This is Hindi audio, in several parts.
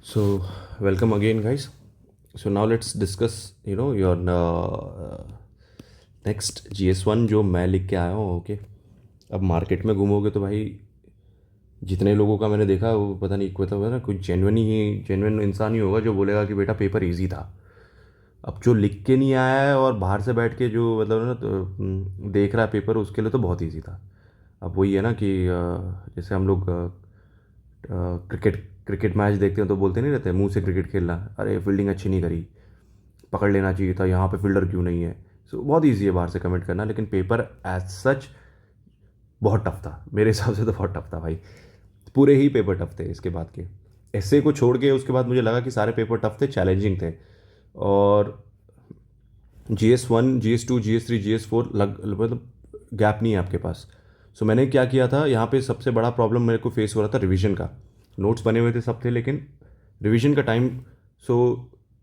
So, welcome again, guys. So now let's discuss, your next GS1 जो मैं लिख के आया हूँ. ओके. अब मार्केट में घूमोगे तो भाई जितने लोगों का मैंने देखा वो पता नहीं, मतलब है ना, कोई जेन्युइन इंसान ही होगा जो बोलेगा कि बेटा पेपर इजी था. अब जो लिख के नहीं आया है और बाहर से बैठ के जो मतलब ना तो, देख रहा है पेपर, उसके लिए तो बहुत इजी था. अब वही है ना कि जैसे हम लोग क्रिकेट क्रिकेट मैच देखते हैं तो बोलते नहीं रहते मुंह से क्रिकेट खेलना, अरे फील्डिंग अच्छी नहीं करी, पकड़ लेना चाहिए था, यहाँ पे फील्डर क्यों नहीं है. सो बहुत ईजी है बाहर से कमेंट करना, लेकिन पेपर एज सच बहुत टफ था. मेरे हिसाब से तो बहुत टफ था भाई. पूरे ही पेपर टफ थे इसके बाद के. ऐसे को छोड़ के उसके बाद मुझे लगा कि सारे पेपर टफ थे, चैलेंजिंग थे. और GS1, GS2, GS3, GS4 मतलब गैप नहीं है आपके पास. सो मैंने क्या किया था यहाँ पे, सबसे बड़ा प्रॉब्लम मेरे को फेस हो रहा था रिवीजन का. नोट्स बने हुए थे, सब थे, लेकिन रिवीजन का टाइम. सो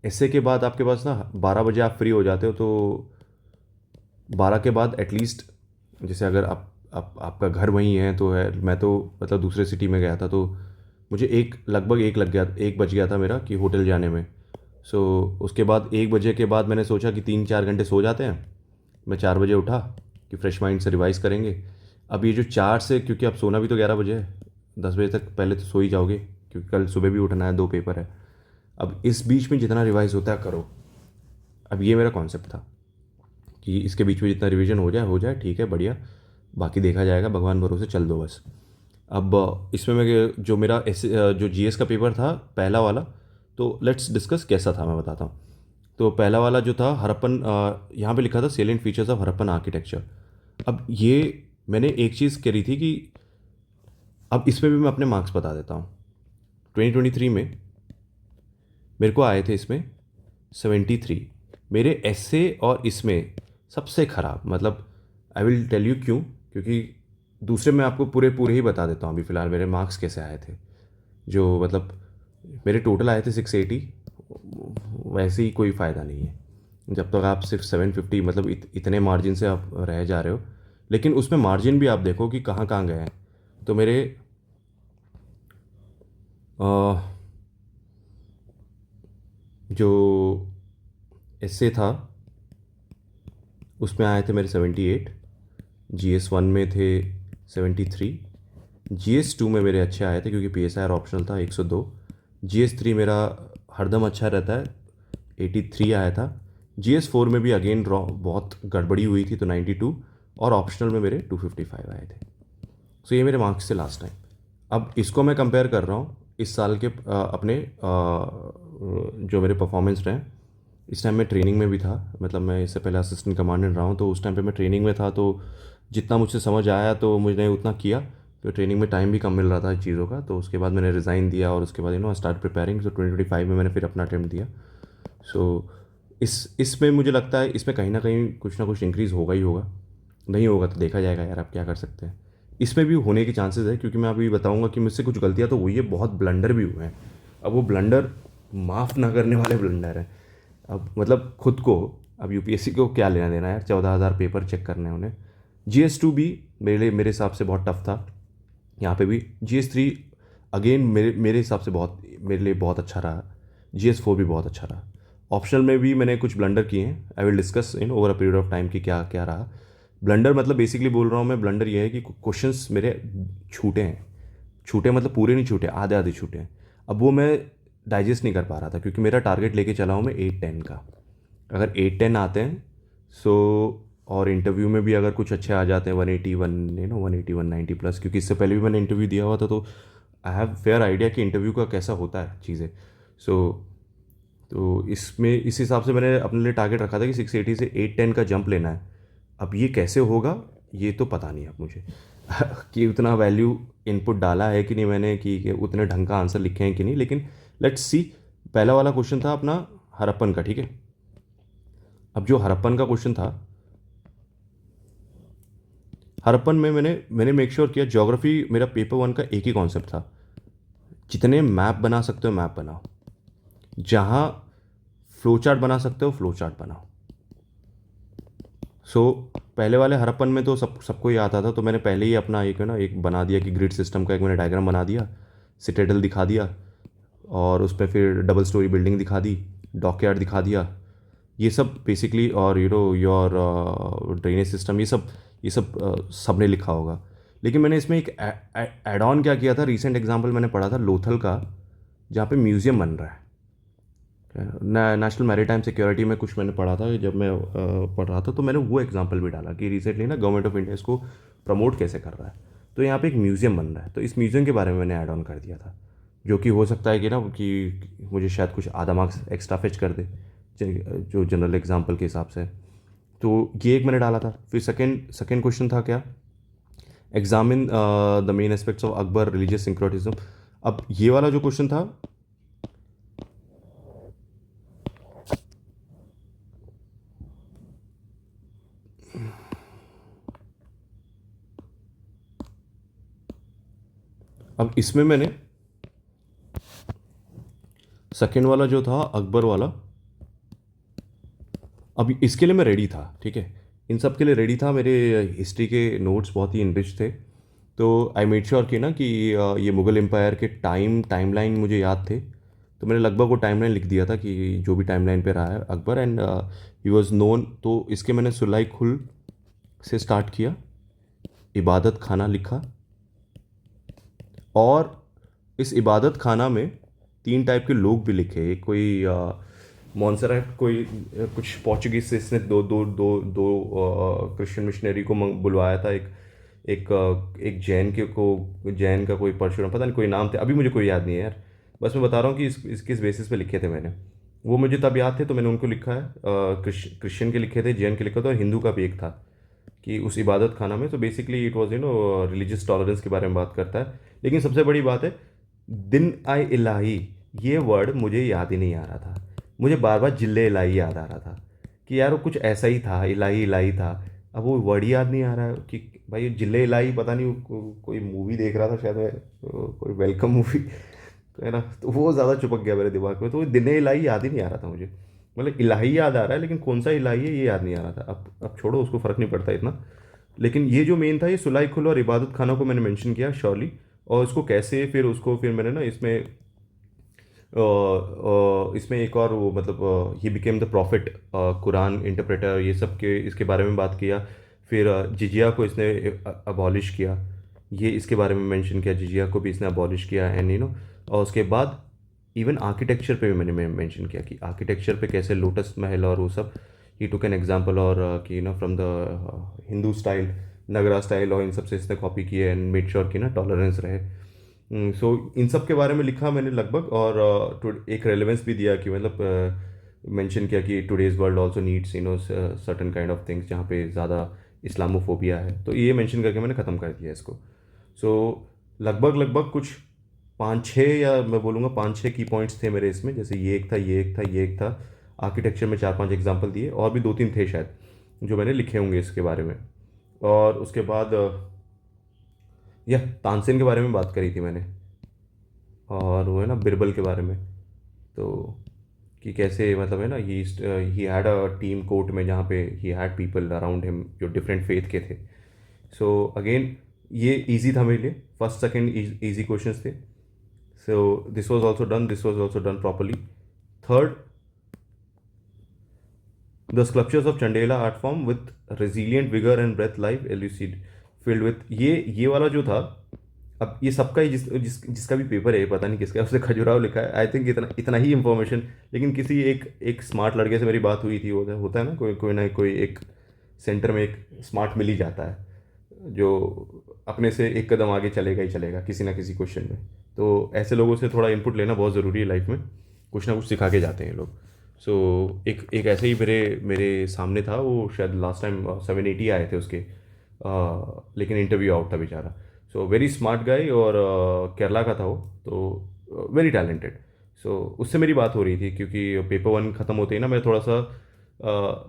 ऐसे के बाद आपके पास ना 12 बजे आप फ्री हो जाते हो, तो 12 के बाद एटलीस्ट, जैसे अगर आपका घर वहीं है तो है, मैं तो मतलब दूसरे सिटी में गया था, तो मुझे लगभग एक लग गया, 1 बज गया था मेरा कि होटल जाने में. सो उसके बाद 1 बजे के बाद मैंने सोचा कि 3-4 घंटे सो जाते हैं. मैं 4 बजे उठा कि फ्रेश माइंड से रिवाइज़ करेंगे. अब ये जो 4 से, क्योंकि अब सोना भी तो 11 बजे है, 10 बजे तक पहले तो सो ही जाओगे, क्योंकि कल सुबह भी उठना है, 2 पेपर है. अब इस बीच में जितना रिवाइज़ होता है करो. अब ये मेरा कॉन्सेप्ट था कि इसके बीच में जितना रिवीजन हो जाए ठीक है, बढ़िया. बाकी देखा जाएगा, भगवान भरोसे चल दो बस. अब इसमें मैं जो मेरा जो GS का पेपर था पहला वाला, तो लेट्स डिस्कस कैसा था, मैं बताता हूँ. तो पहला वाला जो था हरप्पन, यहाँ पे लिखा था salient features of Harappan architecture. अब ये मैंने एक चीज़ करी थी कि अब इसमें भी मैं अपने मार्क्स बता देता हूँ. 2023 में मेरे को आए थे इसमें 73. मेरे एस्से और इसमें सबसे ख़राब, मतलब आई विल टेल यू क्यों, क्योंकि दूसरे मैं आपको पूरे पूरे ही बता देता हूँ अभी फ़िलहाल मेरे मार्क्स कैसे आए थे. जो मतलब मेरे टोटल आए थे 680. वैसे ही कोई फ़ायदा नहीं है जब तक आप सिर्फ 750, मतलब इतने मार्जिन से आप रह जा रहे हो. लेकिन उसमें मार्जिन भी आप देखो कि कहाँ कहाँ गए हैं. तो मेरे अ, जो एस्से था उसमें आए थे मेरे 78. GS1 में थे 73. GS2 में मेरे अच्छे आए थे क्योंकि PSR ऑप्शनल था, 102. GS3 मेरा हरदम अच्छा रहता है, 83 आया था. GS4 में भी अगेन बहुत गड़बड़ी हुई थी, तो 92. और ऑप्शनल में मेरे 255 आए थे. सो ये मेरे मार्क्स थे लास्ट टाइम. अब इसको मैं कंपेयर कर रहा हूँ इस साल के अपने जो मेरे परफॉर्मेंस रहे. इस टाइम मैं ट्रेनिंग में भी था, मतलब मैं इससे पहले असिस्टेंट कमांडेंट रहा हूँ, तो उस टाइम पे मैं ट्रेनिंग में था, तो जितना मुझसे समझ आया तो मुझे उतना किया. तो ट्रेनिंग में टाइम भी कम मिल रहा था चीज़ों का, तो उसके बाद मैंने रिज़ाइन दिया और उसके बाद स्टार्ट प्रिपेयरिंग. सो 2025 में मैंने फिर अपना अटेम्प्ट दिया. सो इसमें मुझे लगता है इसमें कहीं ना कुछ इंक्रीज़ होगा ही होगा. नहीं होगा तो देखा जाएगा यार, आप क्या कर सकते हैं. इसमें भी होने के चांसेस है, क्योंकि मैं अभी बताऊंगा कि मुझसे कुछ गलतियां तो हुई है, बहुत ब्लंडर भी हुए हैं. अब वो ब्लंडर माफ़ ना करने वाले ब्लंडर हैं. अब मतलब खुद को, अब UPSC को क्या लेना देना यार, 14,000 पेपर चेक करने हैं उन्हें. GS2 भी मेरे हिसाब से बहुत टफ था. यहाँ पे भी GS3 अगेन मेरे हिसाब से मेरे लिए बहुत अच्छा रहा. GS4 भी बहुत अच्छा रहा. ऑप्शनल में भी मैंने कुछ ब्लंडर किए हैं, I will discuss in over a period of time कि क्या क्या रहा. ब्लंडर मतलब बेसिकली बोल रहा हूँ मैं, ब्लंडर ये है कि क्वेश्चंस मेरे छूटे हैं. छूटे मतलब पूरे नहीं छूटे, आधे आधे छूटे हैं. अब वो मैं डाइजेस्ट नहीं कर पा रहा था, क्योंकि मेरा टारगेट लेके चला हूँ मैं 8-10 का. अगर 8-10 आते हैं, सो और इंटरव्यू में भी अगर कुछ अच्छे आ जाते हैं, 180 190 प्लस, क्योंकि इससे पहले भी मैंने इंटरव्यू दिया हुआ था, तो आई हैव फेयर आइडिया कि इंटरव्यू का कैसा होता है चीज़ें. सो तो इसमें इस हिसाब से मैंने अपने लिए टारगेट रखा था कि 680 से 810 का जंप लेना है. अब ये कैसे होगा ये तो पता नहीं अब मुझे कि उतना वैल्यू इनपुट डाला है कि नहीं मैंने, कि उतने ढंग का आंसर लिखे हैं कि नहीं, लेकिन लेट्स सी. पहला वाला क्वेश्चन था अपना हरप्पन का, ठीक है. अब जो हरप्पन का क्वेश्चन था, हरप्पन में मैंने मेक श्योर किया, ज्योग्राफी मेरा पेपर 1 का एक ही कॉन्सेप्ट था, जितने मैप बना सकते हो मैप बनाओ, जहाँ फ्लो चार्ट बना सकते हो फ्लो चार्ट बनाओ. सो पहले वाले हरप्पन में तो सबको ही आता था, तो मैंने पहले ही अपना एक बना दिया कि ग्रिड सिस्टम का एक मैंने डायग्राम बना दिया, सिटेडल दिखा दिया, और उसमें फिर डबल स्टोरी बिल्डिंग दिखा दी, डॉकयार्ड दिखा दिया, ये सब बेसिकली, और योर ड्रेनेज सिस्टम, ये सब सब ने लिखा होगा। लेकिन मैंने इसमें एक एड ऑन क्या किया था, रिसेंट एग्जांपल मैंने पढ़ा था लोथल का, जहाँ पे म्यूज़ियम बन रहा है। नेशनल मैरीटाइम सिक्योरिटी में कुछ मैंने पढ़ा था जब मैं पढ़ रहा था, तो मैंने वो एग्जांपल भी डाला कि रिसेंटली ना गवर्नमेंट ऑफ इंडिया इसको प्रमोट कैसे कर रहा है। तो यहाँ पे एक म्यूज़ियम बन रहा है, तो इस म्यूज़ियम के बारे में मैंने ऐड ऑन कर दिया था, जो कि हो सकता है कि ना कि मुझे शायद कुछ आधा मार्क्स एक्स्ट्रा फेच कर दे, जो जनरल एग्जाम्पल के हिसाब से। तो ये एक मैंने डाला था। फिर सेकेंड सेकेंड क्वेश्चन था क्या, examine the main aspects of Akbar religious syncretism. अब ये वाला जो क्वेश्चन था, अब इसमें मैंने सेकेंड वाला जो था अकबर वाला, अब इसके लिए मैं रेडी था, ठीक है, इन सब के लिए रेडी था। मेरे हिस्ट्री के नोट्स बहुत ही इनरिच थे, तो आई मेड श्योर कि ना कि ये मुग़ल एम्पायर के टाइमलाइन मुझे याद थे, तो मैंने लगभग वो टाइमलाइन लिख दिया था कि जो भी टाइमलाइन पे रहा है Akbar, and he was known. तो इसके मैंने सुलाई खुल से स्टार्ट किया, इबादत खाना लिखा, और इस इबादत खाना में तीन टाइप के लोग भी लिखे। एक कोई मॉन्सराट, कोई कुछ पोर्चुगीज से इसने दो दो दो दो क्रिश्चियन मिशनरी को बुलवाया था। एक जैन का कोई परशुराम, पता नहीं कोई नाम थे, अभी मुझे कोई याद नहीं है यार। बस मैं बता रहा हूँ कि इस किस बेसिस पे लिखे थे मैंने, वो मुझे तब याद थे, तो मैंने उनको लिखा है। क्रिश्चियन के लिखे थे, जैन के लिखा था, और हिंदू का भी एक था कि उस इबादत खाना में। तो basically it was religious tolerance के बारे में बात करता है। लेकिन सबसे बड़ी बात है, दिन आई इलाही, ये वर्ड मुझे याद ही नहीं आ रहा था। मुझे बार बार जिले इलाही याद आ रहा था कि यार वो कुछ ऐसा ही था, इलाही इलाही था। अब वो वर्ड ही याद नहीं आ रहा है कि भाई जिले इलाही, पता नहीं कोई मूवी देख रहा था शायद मैं, कोई वेलकम मूवी, तो है ना, तो वो ज़्यादा चिपक गया मेरे दिमाग में। तो वो दिने इलाही याद ही नहीं आ रहा था मुझे, मतलब इलाही याद आ रहा है, लेकिन कौन सा इलाही है ये याद नहीं आ रहा था। अब छोड़ो, उसको फ़र्क नहीं पड़ता इतना। लेकिन ये जो मेन था, ये सुलाई खुल और इबादत खाना को मैंने मेंशन किया श्योरली। और उसको कैसे, फिर मैंने ना इसमें इसमें एक और वो, मतलब he became the profit, Quran interpreter, ये सब के इसके बारे में बात किया। फिर जिजिया को इसने अबॉलिश किया, ये इसके बारे में मेंशन किया, जिजिया को भी इसने अबॉलिश किया, एंड और उसके बाद इवन आर्किटेक्चर पे भी मैंने मेंशन किया कि आर्किटेक्चर पे कैसे लोटस महल और वो सब, ही टुक एन एग्जांपल, और कि from the Hindu style, Nagara style, और इन सब से इसने कॉपी किया, एंड मेड श्योर कि ना टॉलरेंस रहे। सो इन सब के बारे में लिखा मैंने लगभग, और एक रेलेवेंस भी दिया कि मतलब मेंशन किया कि today's world also needs certain kind of things, जहाँ पे ज़्यादा इस्लामोफोबिया है। तो ये मेंशन करके मैंने ख़त्म कर दिया इसको। सो लगभग लगभग कुछ पाँच छः, या मैं बोलूँगा पाँच छः की पॉइंट्स थे मेरे इसमें, जैसे ये एक था, ये एक था, ये एक था। आर्किटेक्चर में चार पांच एग्जांपल दिए, और भी दो तीन थे शायद जो मैंने लिखे होंगे इसके बारे में। और उसके बाद यह तानसेन के बारे में बात करी थी मैंने, और वो है ना बिरबल के बारे में। तो कि कैसे, मतलब है ना, he had a team court में, जहाँ पे he had people around him जो डिफरेंट फेथ के थे। सो अगेन ये इजी था मेरे लिए, फर्स्ट सेकंड इजी क्वेश्चंस थे। So this was also done properly. Third, the sculptures of Chandela art form with resilient vigour and breath life a lucid filled with, ये वाला जो था। अब ये सबका ही, जिसका भी पेपर है, पता नहीं किसका है, उसने खजुराहो लिखा है। आई थिंक इतना इतना ही इन्फॉर्मेशन। लेकिन किसी एक स्मार्ट लड़के से मेरी बात हुई थी, होता है ना, कोई ना कोई एक सेंटर में एक स्मार्ट मिल ही जाता है, जो अपने से एक कदम आगे चलेगा ही चलेगा किसी ना किसी क्वेश्चन में। तो ऐसे लोगों से थोड़ा इनपुट लेना बहुत ज़रूरी है लाइफ में, कुछ ना कुछ सिखा के जाते हैं ये लोग। सो एक ऐसे ही मेरे मेरे सामने था, वो शायद लास्ट टाइम 780 आए थे उसके, लेकिन इंटरव्यू आउट था बेचारा। सो वेरी स्मार्ट गाई, और केरला का था वो, तो वेरी टैलेंटेड। सो उससे मेरी बात हो रही थी, क्योंकि पेपर वन ख़त्म होते ही ना मैं थोड़ा सा,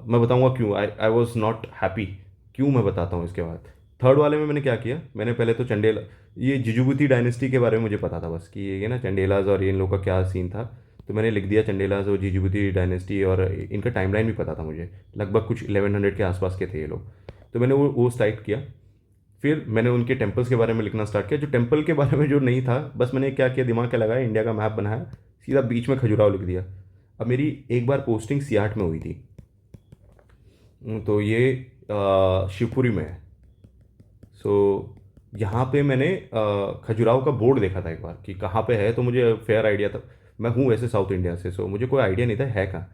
मैं बताऊंगा क्यों आई वॉज नॉट हैप्पी, क्यों मैं बताता हूँ इसके बाद। थर्ड वाले में मैंने क्या किया, मैंने पहले तो चंडेला, ये जिजुबुती डायनेस्टी के बारे में मुझे पता था बस, कि ये ना चंडेलाज और इन लोग का क्या सीन था। तो मैंने लिख दिया चंडेलाज और जिजुबुती डायनेस्टी, और इनका टाइमलाइन भी पता था मुझे, लगभग कुछ 1100 के आसपास के थे ये लोग। तो मैंने वो स्टार्ट किया। फिर मैंने उनके टेम्पल्स के बारे में लिखना स्टार्ट किया, जो टेम्पल के बारे में जो नहीं था, बस मैंने क्या किया, दिमाग क्या लगाया, इंडिया का मैप बनाया, सीधा बीच में खजुराहो लिख दिया। अब मेरी एक बार पोस्टिंग सियाट में हुई थी, तो ये शिवपुरी में है। सो यहाँ पे मैंने खजुराहो का बोर्ड देखा था एक बार कि कहाँ पे है, तो मुझे फेयर आइडिया था। मैं हूँ वैसे साउथ इंडिया से, सो मुझे कोई आइडिया नहीं था है कहाँ।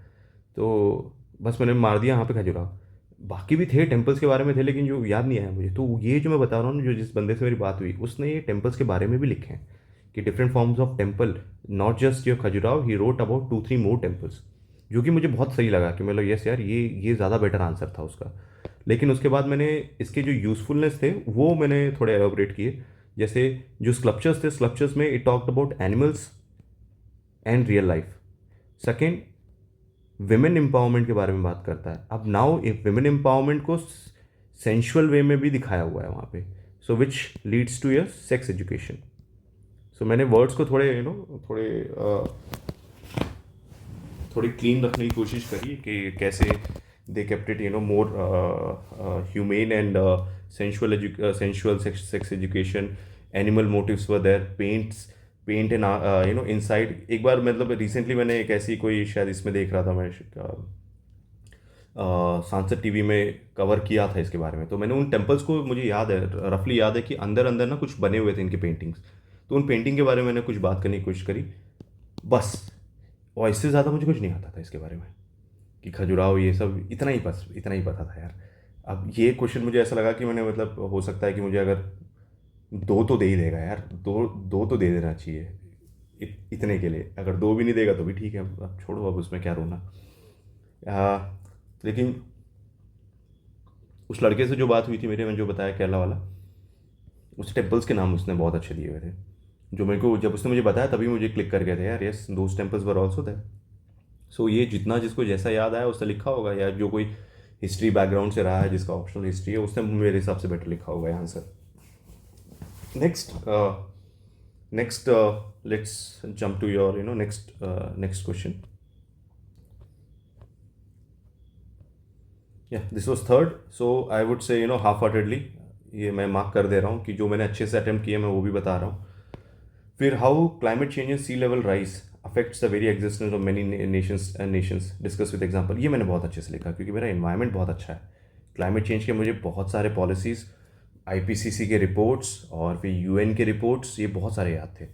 तो बस मैंने मार दिया यहाँ पे खजुराहो। बाकी भी थे टेम्पल्स के बारे में थे, लेकिन जो याद नहीं आया मुझे। तो ये जो मैं बता रहा हूँ ना, जो जिस बंदे से मेरी बात हुई उसने ये टेम्पल्स के बारे में भी लिखे हैं कि different forms of temple, not just your Khajuraho, he wrote about 2-3 more temples. जो कि मुझे बहुत सही लगा कि मतलब यस यार, ये ज़्यादा बेटर आंसर था उसका। लेकिन उसके बाद मैंने इसके जो यूज़फुलनेस थे वो मैंने थोड़े एलोबरेट किए। जैसे जो स्कल्पचर्स थे, स्कल्पचर्स में it talked about animals and real life. Second, women empowerment के बारे में बात करता है। अब नाउ एक विमेन एम्पावरमेंट को सेंशुअल वे में भी दिखाया हुआ है वहाँ पे, so which leads to your sex education. So मैंने वर्ड्स को थोड़े थोड़ी क्लीन रखने की कोशिश करी कि कैसे they kept it more humane and sensual sex education. Animal motives were there, paint and inside. एक बार मतलब रिसेंटली मैंने एक ऐसी कोई शायद इसमें देख रहा था मैं, सांसद टीवी में कवर किया था इसके बारे में। तो मैंने उन टेम्पल्स को, मुझे याद है, रफली याद है कि अंदर अंदर ना कुछ बने हुए थे इनके पेंटिंग्स। तो उन पेंटिंग के बारे में मैंने कुछ बात करने की कोशिश करी बस। और इससे ज़्यादा मुझे कुछ नहीं आता था इसके बारे में कि खजुराहो ये सब, इतना ही पता था यार। अब ये क्वेश्चन मुझे ऐसा लगा कि मैंने मतलब हो सकता है कि मुझे अगर दो तो दे ही देगा यार, दो दो तो दे देना चाहिए इतने के लिए। अगर दो भी नहीं देगा तो भी ठीक है, अब छोड़ो, अब उसमें क्या रोना। लेकिन उस लड़के से जो बात हुई थी मेरे, मैंने जो बताया केरला वाला, उस टेम्पल्स के नाम उसने बहुत अच्छे दिए हुए थे। जो मेरे को जब उसने मुझे बताया तभी मुझे क्लिक कर गया था यार, yes those temples were also थे। सो ये जितना जिसको जैसा याद आया उसने लिखा होगा, या जो कोई हिस्ट्री बैकग्राउंड से रहा है, जिसका ऑप्शनल हिस्ट्री है, उसने मेरे हिसाब से बेटर लिखा होगा answer. Next next let's jump to your next question. या this was third, so I would say half heartedly ये मैं मार्क कर दे रहा हूँ कि जो मैंने अच्छे से अटैम्प्ट किए मैं वो भी बता रहा हूँ। फिर how climate change and sea level rise affects the very existence of many nations discuss with example. ये मैंने बहुत अच्छे से लिखा क्योंकि मेरा एनवायरनमेंट बहुत अच्छा है। क्लाइमेट चेंज के मुझे बहुत सारे पॉलिसीज़, आईपीसीसी के रिपोर्ट्स और फिर यूएन के रिपोर्ट्स, ये बहुत सारे याद थे।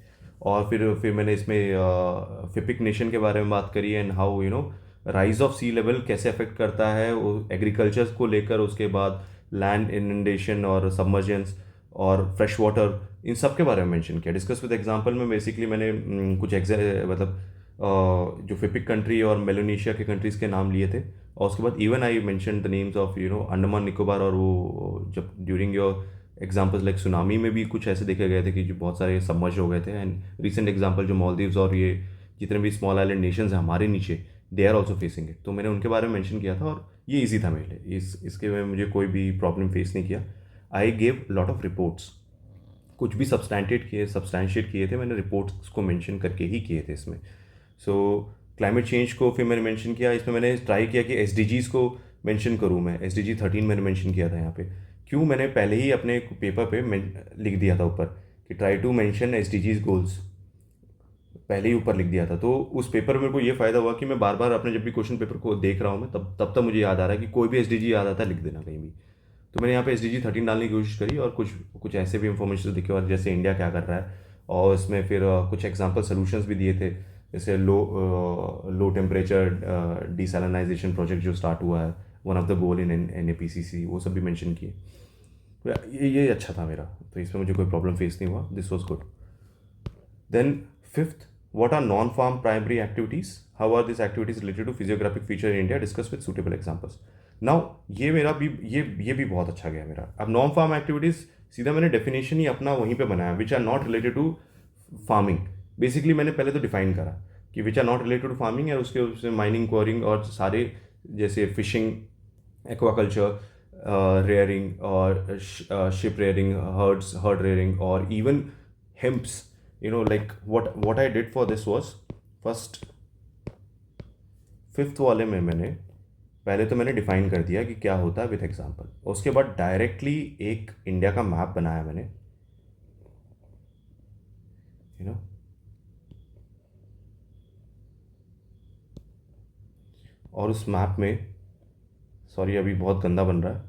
और फिर मैंने इसमें फिपिक नेशन के बारे में बात करी and how rise of sea level कैसे अफेक्ट करता है वो एग्रीकल्चर को लेकर, उसके बाद लैंड इनंडेशन और सबमर्जेंस और फ्रेश वाटर, इन सब के बारे में मेंशन किया। डिस्कस विद एग्जांपल में बेसिकली मैंने कुछ मतलब जो फिपिक कंट्री और मेलोनेशिया के कंट्रीज़ के नाम लिए थे। और उसके बाद even I mention the names of Andaman Nicobar. और वो जब during your examples like tsunami में भी कुछ ऐसे देखे गए थे कि जो बहुत सारे सबमर्ज हो गए थे। एंड रिसेंट एग्जाम्पल जो मालदीव्स और ये जितने भी स्मॉल आइलैंड नेशंस हैं हमारे नीचे, they are also facing it. तो मैंने उनके बारे में मेंशन किया था और ये ईजी था मेरे लिए, इसके में मुझे कोई भी प्रॉब्लम फेस नहीं किया। I gave lot of reports, कुछ भी सब्सटैंशिएट किए थे मैंने, रिपोर्ट्स को मेंशन करके ही किए थे इसमें। सो क्लाइमेट चेंज को फिर मैंने मेंशन किया। इसमें मैंने ट्राई किया कि एसडीजीज़ को मेंशन करूँ मैं। एसडीजी 13 मैंने मेंशन किया था यहाँ पे। क्यों, मैंने पहले ही अपने पेपर पे लिख दिया था ऊपर कि ट्राई टू मेंशन एसडीजीज़ गोल्स, पहले ही ऊपर लिख दिया था। तो उस पेपर में मेरे को ये फ़ायदा हुआ कि मैं बार बार अपने जब भी क्वेश्चन पेपर को देख रहा हूँ मैं, तब मुझे याद आ रहा है कि कोई भी एसडीजी याद आता है लिख देना कहीं भी। तो मैंने यहाँ पे एसडीजी 13 डालने की कोशिश करी और कुछ कुछ ऐसे भी इंफॉर्मेशन दिखे और जैसे इंडिया क्या कर रहा है। और इसमें फिर कुछ एग्जांपल सॉल्यूशंस भी दिए थे, जैसे लो टेम्परेचर डिसैलिनाइजेशन प्रोजेक्ट जो स्टार्ट हुआ है, one of the goal in NAPCC, वो सब भी मेंशन किए। तो ये अच्छा था मेरा, तो इसमें मुझे कोई प्रॉब्लम फेस नहीं हुआ, this was good. Then fifth, what are non-farm primary activities? How are these activities related to physiographic feature in India? Discuss with suitable examples. Now ये मेरा भी ये भी बहुत अच्छा गया मेरा। अब नॉन फार्म एक्टिविटीज़ सीधा मैंने डेफिनेशन ही अपना वहीं पे बनाया, which are not related to farming. Basically मैंने पहले तो डिफाइन करा कि which are not related to farming है, उसके उसमें माइनिंग, क्वारिंग और सारे जैसे फिशिंग, एक्वाकल्चर, रेयरिंग और शिप रेयरिंग, हर्ड रेयरिंग और even hemps. like what I did for this was, first fifth वाले में मैंने पहले तो मैंने डिफाइन कर दिया कि क्या होता है विथ एग्जांपल। उसके बाद डायरेक्टली एक इंडिया का मैप बनाया मैंने, यू नो और उस मैप में, सॉरी अभी बहुत गंदा बन रहा है,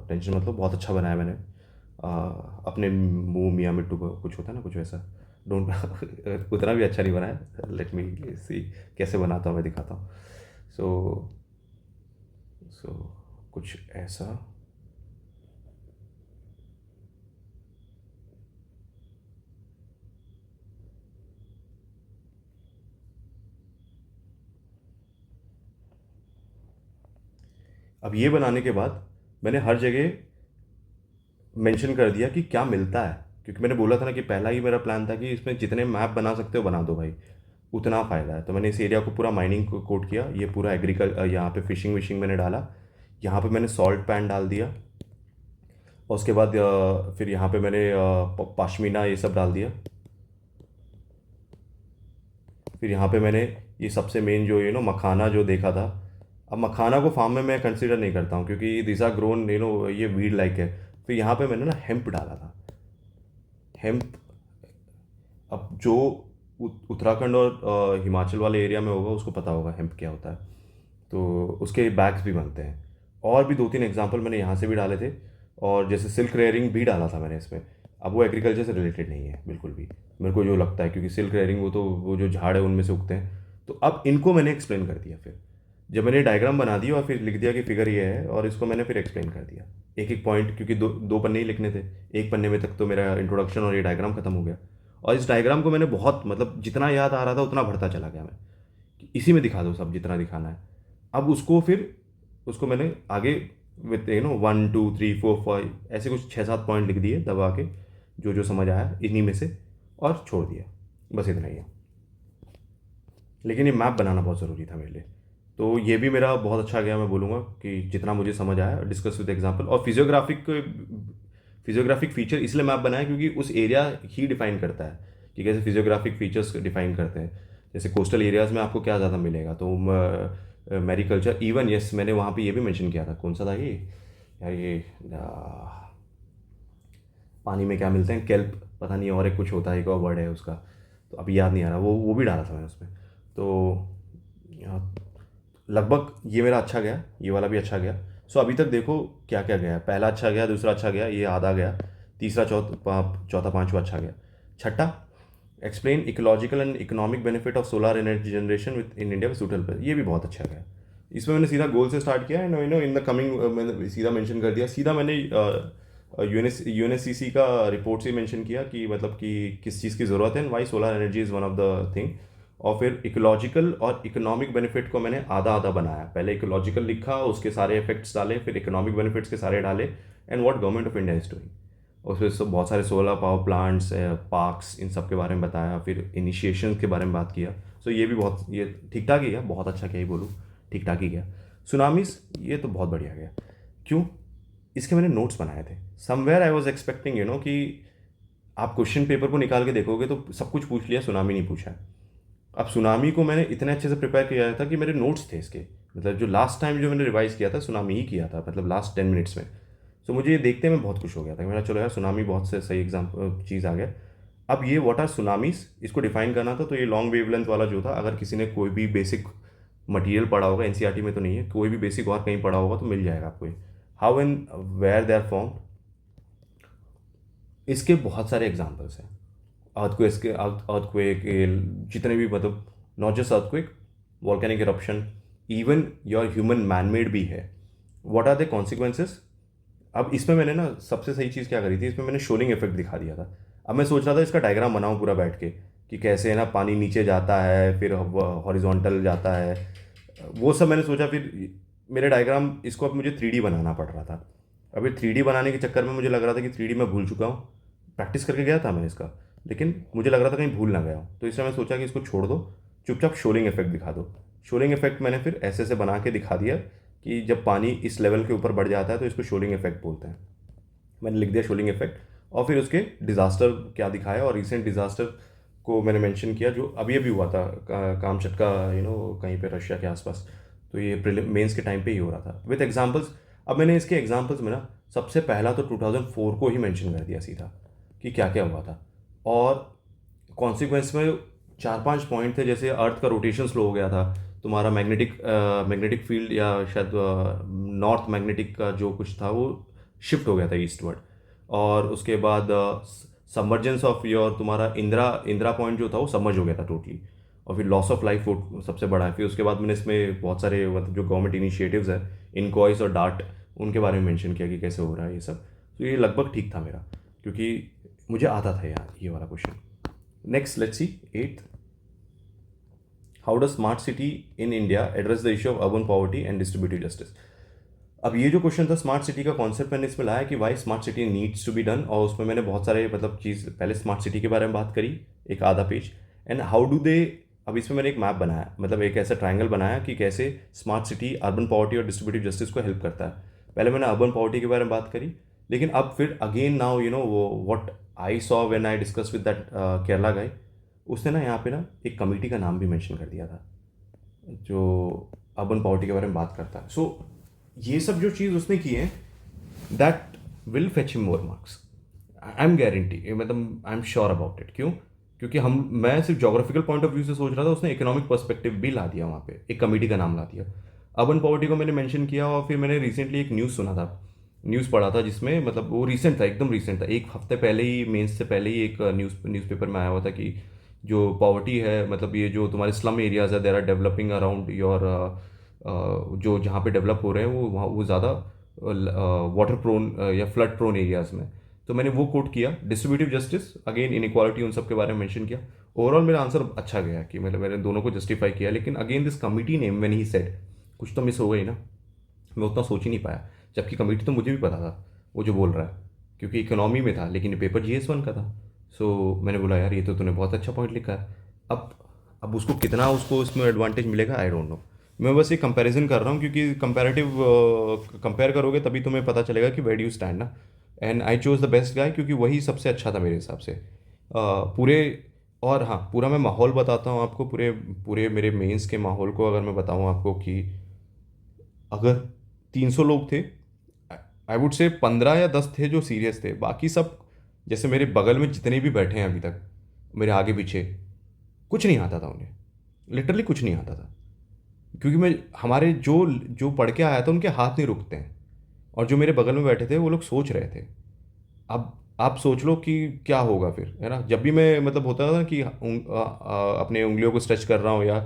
टेंशन मतलब, बहुत अच्छा बनाया मैंने। अपने मुंह मियाँ मिट्टू को कुछ होता है ना, कुछ वैसा, डोंट उतना भी अच्छा नहीं बनाया, लेट मी सी कैसे बनाता हूँ, मैं दिखाता हूँ। सो सो कुछ ऐसा। अब ये बनाने के बाद मैंने हर जगह मेंशन कर दिया कि क्या मिलता है, क्योंकि मैंने बोला था ना कि पहला ही मेरा प्लान था कि इसमें जितने मैप बना सकते हो बना दो भाई, उतना फ़ायदा है। तो मैंने इस एरिया को पूरा माइनिंग को कोड किया, ये पूरा यहाँ पे फिशिंग विशिंग मैंने डाला, यहाँ पे मैंने सॉल्ट पैन डाल दिया, और उसके बाद फिर यहाँ पे मैंने पश्मीना ये सब डाल दिया। फिर यहाँ पे मैंने ये सबसे मेन जो मखाना जो देखा था। अब मखाना को फार्म में मैं कंसिडर नहीं करता हूँ, क्योंकि दिस आर ग्रोन ये वीड लाइक है। फिर यहाँ पे मैंने ना हेम्प डाला था, हेम्प। अब जो उत्तराखंड और हिमाचल वाले एरिया में होगा उसको पता होगा हेम्प क्या होता है, तो उसके बैग्स भी बनते हैं। और भी दो तीन एग्जांपल मैंने यहाँ से भी डाले थे, और जैसे सिल्क रेयरिंग भी डाला था मैंने इसमें। अब वो एग्रीकल्चर से रिलेटेड नहीं है बिल्कुल भी, मेरे को जो लगता है, क्योंकि सिल्क रेयरिंग वो जो झाड़ है उनमें से उगते हैं। तो अब इनको मैंने एक्सप्लेन कर दिया, फिर जब मैंने डायग्राम बना दिया और फिर लिख दिया कि फिगर ये है, और इसको मैंने फिर एक्सप्लेन कर दिया एक एक पॉइंट, क्योंकि दो दो पन्ने ही लिखने थे। एक पन्ने में तक तो मेरा इंट्रोडक्शन और ये डायग्राम खत्म हो गया। और इस डायग्राम को मैंने बहुत, मतलब जितना याद आ रहा था उतना भरता चला गया मैं, कि इसी में दिखा दो सब जितना दिखाना है। अब उसको मैंने आगे विथ 1 2 3 4 5 ऐसे कुछ 6 7 पॉइंट लिख दिए दबा के, जो जो समझ आया इन्हीं में से, और छोड़ दिया। बस इतना ही है। लेकिन ये मैप बनाना बहुत ज़रूरी था मेरे लिए। तो ये भी मेरा बहुत अच्छा गया, मैं बोलूँगा कि जितना मुझे समझ आया, डिस्कस विद एग्जांपल। और फिजियोग्राफिक फीचर इसलिए मैप बनाया क्योंकि उस एरिया ही डिफाइन करता है कि कैसे फिजियोग्राफिक फीचर्स डिफाइन करते हैं। जैसे कोस्टल एरियाज़ में आपको क्या ज़्यादा मिलेगा, तो मैरीकल्चर, इवन यस मैंने वहाँ पे ये भी मेंशन किया था, कौन सा था ये यार, ये पानी में क्या मिलते हैं, केल्प, पता नहीं, और एक कुछ होता है, एक और वर्ड है उसका, तो अभी याद नहीं आ रहा, वो भी डाला था मैंने उसमें। तो यहाँ लगभग ये मेरा अच्छा गया, ये वाला भी अच्छा गया। सो अभी तक देखो क्या क्या गया, पहला अच्छा गया, दूसरा अच्छा गया, ये आधा गया, तीसरा चौथा पांचवा अच्छा गया। छठा, explain ecological and economic benefit of solar energy generation with in India suitable, ये भी बहुत अच्छा गया। इसमें मैंने सीधा गोल से स्टार्ट किया, एंड इन द कमिंग मैंने सीधा मेंशन कर दिया, सीधा मैंने यूएनएससीसी का रिपोर्ट से मेंशन किया कि मतलब कि किस चीज़ की ज़रूरत है, and why solar energy is one of the thing. और फिर इकोलॉजिकल और इकोनॉमिक बेनिफिट को मैंने आधा आधा बनाया, पहले इकोलॉजिकल लिखा, उसके सारे इफेक्ट्स डाले, फिर इकोनॉमिक बेनिफिट्स के सारे डाले, and what government of India is doing. उसमें सब बहुत सारे सोलर पावर प्लांट्स, पार्क्स, इन सब के बारे में बताया, फिर इनिशिएशन के बारे में बात किया। सो ये भी बहुत, ये ठीक ठाक ही गया, बहुत अच्छा क्या ही बोलूँ, ठीक ठाक ही गया। सुनामीज, ये तो बहुत बढ़िया गया। क्यों? इसके मैंने नोट्स बनाए थे। समवेयर आई वॉज एक्सपेक्टिंग कि आप क्वेश्चन पेपर को निकाल के देखोगे तो सब कुछ पूछ लिया, सुनामी नहीं पूछा है। अब सुनामी को मैंने इतने अच्छे से प्रिपेयर किया था कि मेरे नोट्स थे इसके, मतलब जो लास्ट टाइम जो मैंने रिवाइज किया था सुनामी ही किया था, मतलब लास्ट 10 मिनट्स में। सो मुझे ये देखते मैं बहुत खुश हो गया था, मेरा चलो यार सुनामी बहुत से सही चीज़ आ गया। अब ये व्हाट आर सुनामीज, इसको डिफाइन करना था, तो ये लॉन्ग वेवलेंथ वाला जो था, अगर किसी ने कोई भी बेसिक मटेरियल पढ़ा होगा, एनसीईआरटी में तो नहीं है, कोई भी बेसिक और कहीं पढ़ा होगा तो मिल जाएगा आपको ये। How and where they are form, इसके बहुत सारे एग्जाम्पल्स हैं। अर्थक्वेक, जितने भी, मतलब not just earthquake, volcanic eruption, even your human man made भी है। What are the consequences. अब इसमें मैंने ना सबसे सही चीज़ क्या करी थी, इसमें मैंने शोलिंग इफेक्ट दिखा दिया था। अब मैं सोच रहा था इसका डायग्राम बनाऊँ पूरा बैठ के, कि कैसे है ना पानी नीचे जाता है, फिर हॉरिजॉन्टल जाता है, वो सब मैंने सोचा। फिर मेरे डायग्राम इसको अब मुझे 3D बनाना पड़ रहा था। अब ये 3D बनाने के चक्कर में मुझे लग रहा था कि 3D मैं भूल चुका हूँ, प्रैक्टिस करके गया था मैं इसका, लेकिन मुझे लग रहा था कहीं भूल ना गया हूँ। तो इसलिए मैं सोचा कि इसको छोड़ दो, चुपचाप शोलिंग इफेक्ट दिखा दो। शोलिंग इफेक्ट मैंने फिर ऐसे ऐसे बना के दिखा दिया कि जब पानी इस लेवल के ऊपर बढ़ जाता है तो इसको शोलिंग इफेक्ट बोलते हैं। मैंने लिख दिया शोलिंग इफेक्ट, और फिर उसके डिज़ास्टर क्या दिखाया, और रिसेंट डिज़ास्टर को मैंने मेंशन किया जो अभी अभी हुआ था, कामचटका, कहीं पे रशिया के आसपास। तो ये मेंस के टाइम पे ही हो रहा था विथ एग्जांपल्स। अब मैंने इसके एग्जांपल्स में ना सबसे पहला तो 2004 को ही मेंशन कर दिया सीधा, कि क्या क्या हुआ था। और कॉन्सिक्वेंस में 4 5 पॉइंट थे, जैसे अर्थ का रोटेशन स्लो हो गया था, तुम्हारा मैग्नेटिक फील्ड या शायद नॉर्थ मैग्नेटिक का जो कुछ था वो शिफ्ट हो गया था ईस्टवर्ड। और उसके बाद सबमर्जेंस ऑफ योर तुम्हारा इंदिरा पॉइंट जो था वो सबमर्ज हो गया था टोटली। और फिर लॉस ऑफ लाइफ वो सबसे बड़ा है। फिर उसके बाद मैंने इसमें बहुत सारे मतलब जो गवर्नमेंट इनिशिएटिव्स है, इनकॉइस और डार्ट, उनके बारे में मेंशन किया कि कैसे हो रहा है ये सब। तो ये लगभग ठीक था मेरा, क्योंकि मुझे आता था यार ये वाला question. Next let's see 8th, how does smart city in India address the issue of urban poverty and distributive justice. अब ये जो क्वेश्चन था स्मार्ट सिटी का कॉन्सेप्ट मैंने इसमें लाया कि why smart city needs to be done, और उसमें मैंने बहुत सारे मतलब चीज़ पहले स्मार्ट सिटी के बारे में बात करी, एक आधा page, and how do they. अब इसमें मैंने एक मैप बनाया, मतलब एक ऐसा ट्रायंगल बनाया कि कैसे स्मार्ट सिटी अर्बन पॉवर्टी और डिस्ट्रीब्यूटिव जस्टिस को हेल्प करता है। पहले मैंने अर्बन पॉवर्टी के बारे में बात करी, लेकिन अब फिर अगेन नाउ यू नो वो what I saw when I discuss with that Kerala guy, उसने ना यहाँ पे ना एक कमेटी का नाम भी मेंशन कर दिया था जो अर्बन पॉवर्टी के बारे में बात करता है। सो ये सब जो चीज़ उसने की है that will fetch him more marks, I am guarantee, मतलब I am sure about it. क्यों? क्योंकि मैं सिर्फ जोग्राफिकल पॉइंट ऑफ व्यू से सोच रहा था, उसने इकोनॉमिक पर्सपेक्टिव भी ला दिया वहाँ पे, एक कमेटी का नाम ला दिया। अर्बन पॉवर्टी को मैंने मेंशन किया, और फिर मैंने रिसेंटली एक न्यूज़ सुना था, न्यूज़ पढ़ा था जिसमें मतलब वो रिसेंट था, एकदम रिसेंट था, एक हफ्ते पहले ही, मेंस से पहले ही एक न्यूज़पेपर में आया हुआ था कि जो पॉवर्टी है, मतलब ये जो तुम्हारे स्लम एरियाज़ है there are developing around your, जो जहाँ पे डेवलप हो रहे हैं वो वहाँ वो ज़्यादा वाटर प्रोन या फ्लड प्रोन एरियाज़ में। तो मैंने वो कोट किया, डिस्ट्रीब्यूटिव जस्टिस, अगेन इनइक्वालिटी, उन सब के बारे में मेंशन किया। ओवरऑल मेरा आंसर अच्छा गया कि मतलब मैंने दोनों को जस्टिफाई किया, लेकिन again this committee name when he said, कुछ तो मिस हो गई ना, मैं उतना सोच ही नहीं पाया, जबकि कमिटी तो मुझे भी पता था वो जो बोल रहा है, क्योंकि इकोनॉमी में था, लेकिन ये पेपर GS1 का था। सो मैंने बोला यार ये तो तूने बहुत अच्छा पॉइंट लिखा है। अब उसको कितना उसको इसमें एडवांटेज मिलेगा आई डोंट नो। मैं बस ये कंपैरिजन कर रहा हूँ, क्योंकि कंपैरेटिव कंपेयर करोगे तभी तुम्हें पता चलेगा कि वेयर डू यू स्टैंड ना। And I chose the best guy, क्योंकि वही सबसे अच्छा था मेरे हिसाब से पूरे। और हाँ, पूरा मैं माहौल बताता हूँ आपको, पूरे पूरे मेरे मेंस के माहौल को अगर मैं बताऊँ आपको कि अगर 300 लोग थे, आई वुड से 15 या 10 थे जो सीरियस थे, बाकी सब जैसे मेरे बगल में जितने भी बैठे हैं अभी तक, मेरे आगे पीछे, कुछ नहीं आता था उन्हें, लिटरली कुछ नहीं आता था। क्योंकि मैं हमारे जो जो पढ़ के आया था उनके हाथ नहीं रुकते हैं, और जो मेरे बगल में बैठे थे वो लोग सोच रहे थे। अब आप सोच लो कि क्या होगा फिर, है ना। जब भी मैं मतलब होता था ना कि अपने उंगलियों को स्ट्रेच कर रहा हूँ, या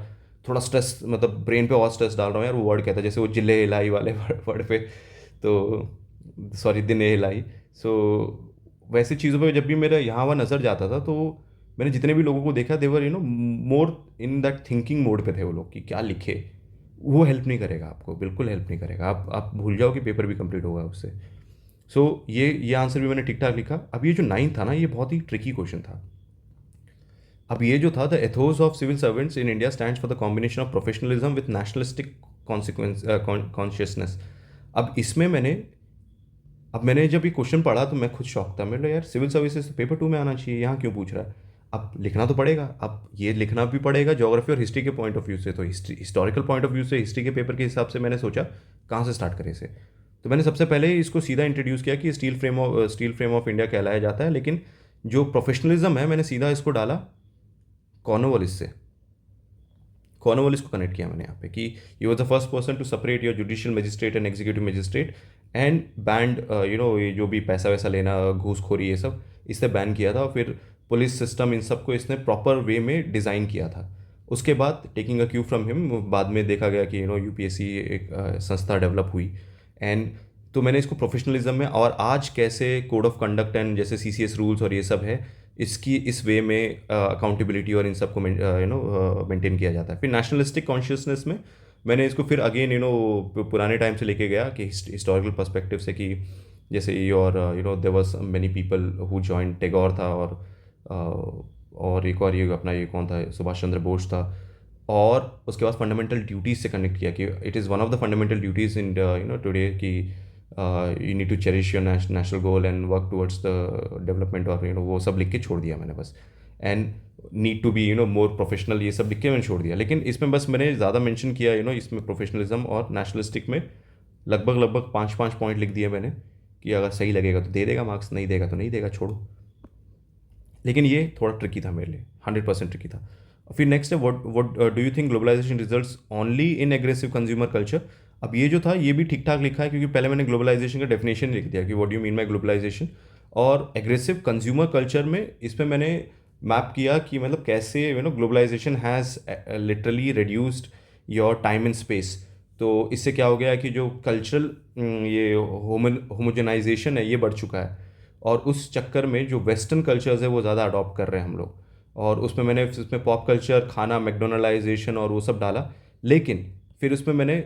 थोड़ा स्ट्रेस मतलब ब्रेन पे और स्ट्रेस डाल रहा हूँ यार, वो वर्ड कहता है जैसे वो जिले हिलाई वाले वर्ड पे, तो सॉरी दिने हिलाई। सो वैसी चीज़ों पे जब भी मेरा यहाँ वहाँ नज़र जाता था, तो मैंने जितने भी लोगों को देखा देवर मोर इन दैट थिंकिंग मोड पे थे वो लोग कि क्या लिखे। वो हेल्प नहीं करेगा आपको, बिल्कुल हेल्प नहीं करेगा। आप भूल जाओ कि पेपर भी कंप्लीट होगा उससे। सो ये आंसर भी मैंने ठीक ठाक लिखा। अब ये जो 9 था ना, ये बहुत ही ट्रिकी क्वेश्चन था। अब ये जो था, the ethos of civil servants in India stands for the combination of professionalism with nationalistic consequence consciousness. अब मैंने जब ये क्वेश्चन पढ़ा तो मैं खुद शॉक था। मैंने यार सिविल सर्विसेज पेपर 2 में आना चाहिए, यहाँ क्यों पूछ रहा है। अब लिखना तो पड़ेगा, अब ये लिखना भी पड़ेगा ज्योग्राफी और हिस्ट्री के पॉइंट ऑफ व्यू से, तो हिस्टोरिकल पॉइंट ऑफ व्यू से हिस्ट्री के पेपर के हिसाब से मैंने सोचा कहाँ से स्टार्ट करें इसे। तो मैंने सबसे पहले इसको सीधा इंट्रोड्यूस किया कि स्टील फ्रेम ऑफ इंडिया कहलाया जाता है, लेकिन जो प्रोफेशनलिज्म है मैंने सीधा इसको डाला कॉर्नवालिस से। कॉर्नवालिस को कनेक्ट किया मैंने यहाँ पे कि he was the first person to separate your judicial magistrate and executive magistrate, and बैंड ये जो भी पैसा वैसा लेना, घूसखोरी, ये सब इससे बैन किया था। फिर पुलिस सिस्टम, इन सबको इसने प्रॉपर वे में डिज़ाइन किया था। उसके बाद taking a Q from him, बाद में देखा गया कि UPSC एक संस्था डेवलप हुई। एंड तो मैंने इसको प्रोफेशनलिज्म में, और आज कैसे कोड ऑफ कंडक्ट एंड जैसे CCS रूल्स और ये सब है, इसकी इस वे में अकाउंटेबिलिटी और इन सबको मेंटेन किया जाता है। फिर नेशनलिस्टिक कॉन्शियसनेस में मैंने इसको फिर अगेन पुराने टाइम से लेके गया कि हिस्टोरिकल पर्सपेक्टिव से, कि जैसे और there was many people who join, Tagore था, और एक और ये अपना ये कौन था, सुभाष चंद्र बोस था। और उसके बाद फंडामेंटल ड्यूटीज़ से कनेक्ट किया कि it is one of the fundamental duties in today कि you need to cherish your national goal and work towards the development, और वो सब लिख के छोड़ दिया मैंने बस। And need to be more professional, ये सब लिख के मैंने छोड़ दिया। लेकिन इसमें बस मैंने ज़्यादा मेंशन किया इसमें प्रोफेशनलिज्म और नेशनलिस्टिक में लगभग लगभग 5-5 पॉइंट लिख दिए मैंने, कि अगर सही लगेगा तो दे देगा मार्क्स, नहीं देगा तो नहीं देगा, छोड़ो। लेकिन ये थोड़ा ट्रिकी था मेरे लिए, 100% ट्रिकी था। फिर नेक्स्ट है, what do you think globalization results only in aggressive consumer culture. अब ये जो था ये भी ठीक ठाक लिखा है, क्योंकि पहले मैंने ग्लोबलाइजेशन का डेफिनेशन लिख दिया कि what do you mean by globalization, और एग्रेसिव कंज्यूमर कल्चर में इसमें मैंने मैप किया कि मतलब कैसे globalization has literally reduced your time and space. तो इससे क्या हो गया है कि जो कल्चरल ये होमोजेनाइजेशन है ये बढ़ चुका है, और उस चक्कर में जो वेस्टर्न कल्चर्स है वो ज़्यादा अडॉप्ट कर रहे हैं हम लोग। और उसमें मैंने इसमें पॉप कल्चर, खाना, मैकडोनलाइजेशन और वो सब डाला। लेकिन फिर उसमें मैंने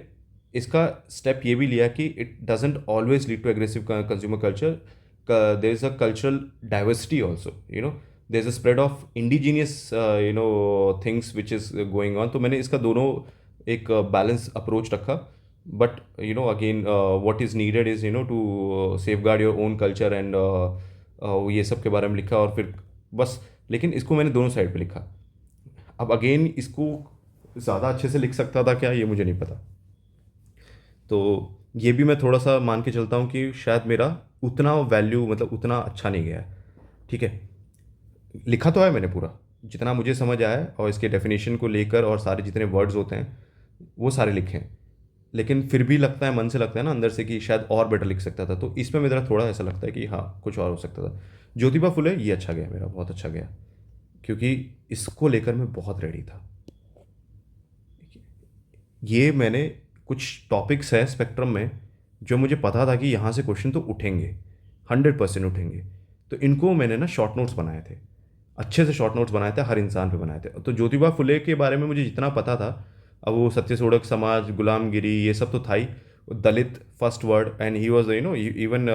इसका स्टेप ये भी लिया कि it doesn't always lead to aggressive consumer culture, there is a cultural diversity also, there is a spread of indigenous things which is going on. तो मैंने इसका दोनों एक बैलेंस अप्रोच रखा। But again what is needed is to safeguard your own culture and ये सब के बारे में लिखा, और फिर बस। लेकिन इसको मैंने दोनों साइड पे लिखा। अब अगेन इसको ज़्यादा अच्छे से लिख सकता था क्या, ये मुझे नहीं पता। तो ये भी मैं थोड़ा सा मान के चलता हूँ कि शायद मेरा उतना वैल्यू, मतलब उतना अच्छा नहीं गया है। ठीक है, लिखा तो है मैंने पूरा जितना मुझे समझ आया, और इसके डेफिनेशन को लेकर और सारे जितने वर्ड्स होते हैं वो सारे लिखे हैं। लेकिन फिर भी लगता है, मन से लगता है ना अंदर से, कि शायद और बेटर लिख सकता था। तो इसमें मेरा थोड़ा ऐसा लगता है कि हाँ कुछ और हो सकता था। ज्योतिबा फुले ये अच्छा गया मेरा, बहुत अच्छा गया, क्योंकि इसको लेकर मैं बहुत रेडी था। ये मैंने कुछ टॉपिक्स है स्पेक्ट्रम में जो मुझे पता था कि यहाँ से क्वेश्चन तो उठेंगे, 100% उठेंगे। तो इनको मैंने ना शॉर्ट नोट्स बनाए थे, अच्छे से शॉर्ट नोट्स बनाए थे, हर इंसान पे बनाए थे। तो ज्योतिबा फुले के बारे में मुझे जितना पता था, अब वो सत्य सोडक समाज, गुलामगिरी, ये सब तो था ही। Dalit first word, and he was even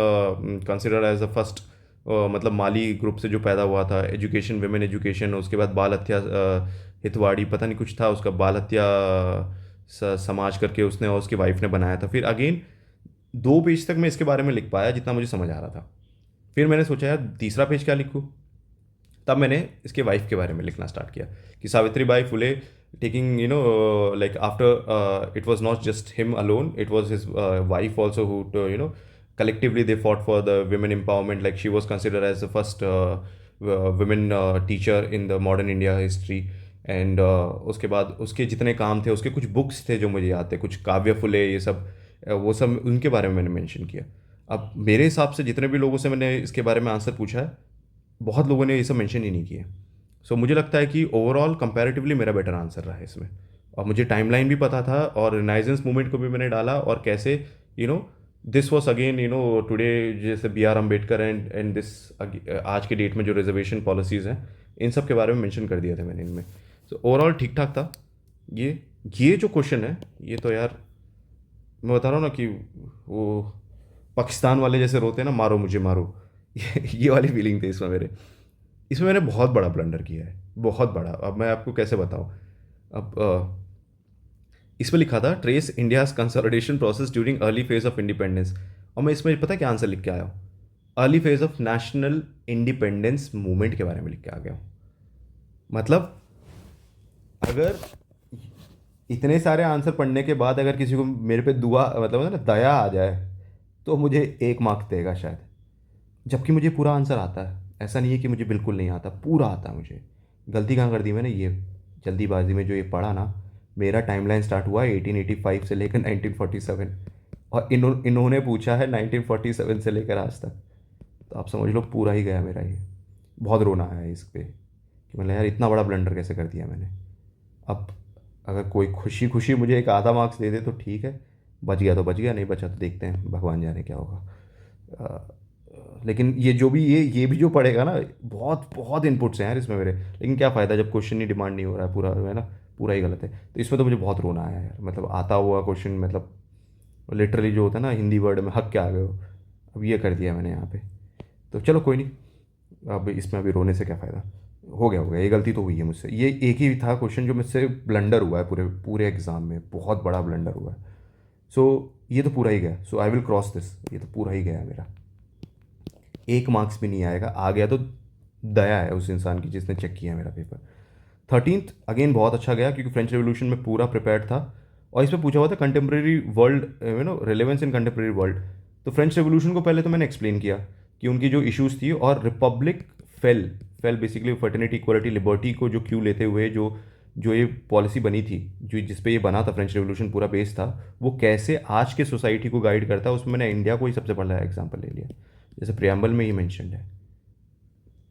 consider as the first, मतलब माली ग्रुप से जो पैदा हुआ था। एजुकेशन, विमेन एजुकेशन, उसके बाद बाल हत्या, हितवाड़ी पता नहीं कुछ था उसका, बाल हत्या समाज करके उसने और उसकी वाइफ ने बनाया था। फिर अगेन 2 पेज तक मैं इसके बारे में लिख पाया जितना मुझे समझ आ रहा था। फिर मैंने सोचा यार तीसरा पेज क्या लिखूँ। तब मैंने इसके वाइफ के बारे में लिखना स्टार्ट किया कि Savitri by Phule taking like after it was not just him alone, it was his wife also who collectively they fought for the women empowerment. Like she was considered as the first women teacher in the modern India history. And उसके बाद उसके जितने काम थे, उसके कुछ बुक्स थे जो मुझे याद थे, कुछ काव्य फुले, ये सब वो सब उनके बारे में मैंने मेंशन किया। अब मेरे हिसाब से जितने भी लोगों से मैंने इसके बारे में आंसर पूछा है, बहुत लोगों ने ये सब मेंशन ही नहीं किए। सो मुझे लगता है कि ओवरऑल कंपैरेटिवली मेरा बेटर आंसर रहा है इसमें। और मुझे टाइमलाइन भी पता था, और रिनाइजेंस मूवमेंट को भी मैंने डाला, और कैसे दिस वॉज अगेन टुडे, जैसे B R Ambedkar and this आज के डेट में जो रिजर्वेशन पॉलिसीज़ हैं, इन सब के बारे में मेंशन कर दिया था मैंने इनमें। सो ओवरऑल ठीक ठाक था। ये जो क्वेश्चन है, ये तो यार मैं बता रहा हूँ ना कि वो पाकिस्तान वाले जैसे रोते हैं ना, मारो मुझे मारो, ये वाली फीलिंग थी इसमें मेरे। इसमें मैंने बहुत बड़ा ब्लंडर किया है, बहुत बड़ा। अब मैं आपको कैसे बताऊँ। अब इसमें लिखा था trace India's consolidation process during early phase of independence, और मैं इसमें पता है क्या आंसर लिख के आया हूँ, early phase of national independence movement के बारे में लिख के आ गया हूँ। मतलब अगर इतने सारे आंसर पढ़ने के बाद अगर किसी को मेरे पे दुआ, मतलब ना दया आ जाए, तो मुझे 1 मार्क्स देगा शायद। जबकि मुझे पूरा आंसर आता है, ऐसा नहीं है कि मुझे बिल्कुल नहीं आता, पूरा आता है मुझे। गलती कहाँ कर दी मैंने, ये जल्दीबाजी में जो ये पढ़ा ना। मेरा टाइमलाइन स्टार्ट हुआ 1885 से लेकर 1947, और इन्होंने पूछा है 1947 से लेकर आज तक। तो आप समझ लो पूरा ही गया मेरा ये। बहुत रोना आया है इस पर कि मतलब यार इतना बड़ा ब्लंडर कैसे कर दिया मैंने। अब अगर कोई खुशी खुशी मुझे एक आधा मार्क्स दे दे तो ठीक है, बच गया तो बच गया, नहीं बचा तो देखते हैं, भगवान जाने क्या होगा। लेकिन ये जो भी ये भी जो पड़ेगा ना, बहुत बहुत इनपुट्स हैं यार इसमें मेरे। लेकिन क्या फ़ायदा जब क्वेश्चन ही डिमांड नहीं हो रहा है, पूरा है ना, पूरा ही गलत है। तो इसमें तो मुझे बहुत रोना आया यार, मतलब आता हुआ क्वेश्चन, मतलब लिटरली जो होता है ना हिंदी वर्ड में, हक के आ गए हो। अब ये कर दिया मैंने यहाँ पे। तो चलो कोई नहीं, अब इसमें अभी रोने से क्या फ़ायदा। हो गया, ये गलती तो हुई है मुझसे। ये एक ही था क्वेश्चन जो मुझसे ब्लंडर हुआ है पूरे पूरे एग्ज़ाम में, बहुत बड़ा ब्लंडर हुआ है। सो ये तो पूरा ही गया, सो आई विल क्रॉस दिस, ये तो पूरा ही गया मेरा। 1 मार्क्स भी नहीं आएगा, आ गया तो दया है उस इंसान की जिसने चेक किया मेरा पेपर। 13th अगेन बहुत अच्छा गया, क्योंकि फ्रेंच रेवोल्यूशन में पूरा प्रिपेयर्ड था, और इसमें पूछा हुआ था कंटेम्प्रेरी वर्ल्ड, रिलेवेंस इन कंटेम्प्रेरी वर्ल्ड। तो फ्रेंच रेवोल्यूशन को पहले तो मैंने एक्सप्लेन किया कि उनकी जो इश्यूज़ थी, और Republic fail fail basically fraternity, equality, liberty को जो क्यों लेते हुए जो जो ये पॉलिसी बनी थी, जो जिस पे ये बना था, फ्रेंच रेवोल्यूशन पूरा बेस था, वो कैसे आज के सोसाइटी को गाइड करता है, उसमें मैंने इंडिया को ही सबसे पहला एग्जाम्पल ले लिया, जैसे प्रियम्बल में ही मैंशनड है।